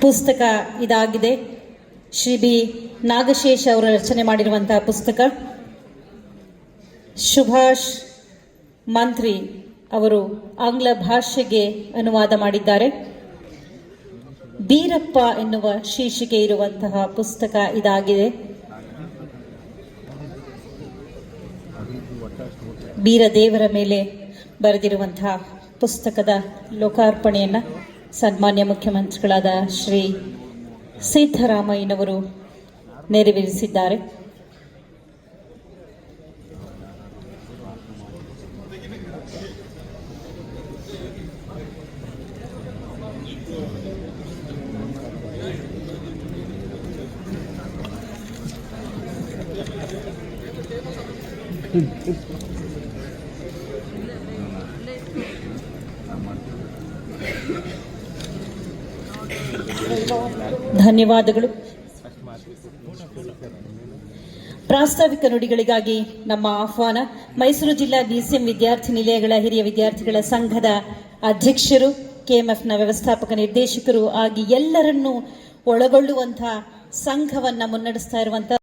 ಪುಸ್ತಕ ಇದಾಗಿದೆ. ಶ್ರೀ ಬಿ ನಾಗಶೇಷ್ ಅವರು ರಚನೆ ಮಾಡಿರುವಂತಹ ಪುಸ್ತಕ. ಸುಭಾಷ್ ಮಂತ್ರಿ ಅವರು ಆಂಗ್ಲ ಭಾಷೆಗೆ ಅನುವಾದ ಮಾಡಿದ್ದಾರೆ. ಬೀರಪ್ಪ ಎನ್ನುವ ಶೀರ್ಷಿಕೆ ಇರುವಂತಹ ಪುಸ್ತಕ ಇದಾಗಿದೆ. ಬೀರದೇವರ ಮೇಲೆ ಬರೆದಿರುವಂತಹ ಪುಸ್ತಕದ ಲೋಕಾರ್ಪಣೆಯನ್ನು ಸನ್ಮಾನ್ಯ ಮುಖ್ಯಮಂತ್ರಿಗಳಾದ ಶ್ರೀ ಸಿದ್ದರಾಮಯ್ಯನವರು ನೆರವೇರಿಸಿದ್ದಾರೆ. ಧನ್ಯವಾದಗಳು. ಪ್ರಾಸ್ತಾವಿಕ ನುಡಿಗಳಿಗಾಗಿ ನಮ್ಮ ಆಹ್ವಾನ. ಮೈಸೂರು ಜಿಲ್ಲಾ BCM ವಿದ್ಯಾರ್ಥಿ ನಿಲಯಗಳ ಹಿರಿಯ ವಿದ್ಯಾರ್ಥಿಗಳ ಸಂಘದ ಅಧ್ಯಕ್ಷರು, KMFನ ವ್ಯವಸ್ಥಾಪಕ ನಿರ್ದೇಶಕರು ಆಗಿ ಎಲ್ಲರನ್ನೂ ಒಳಗೊಳ್ಳುವಂತಹ ಸಂಘವನ್ನ ಮುನ್ನಡೆಸ್ತಾ ಇರುವಂತಹ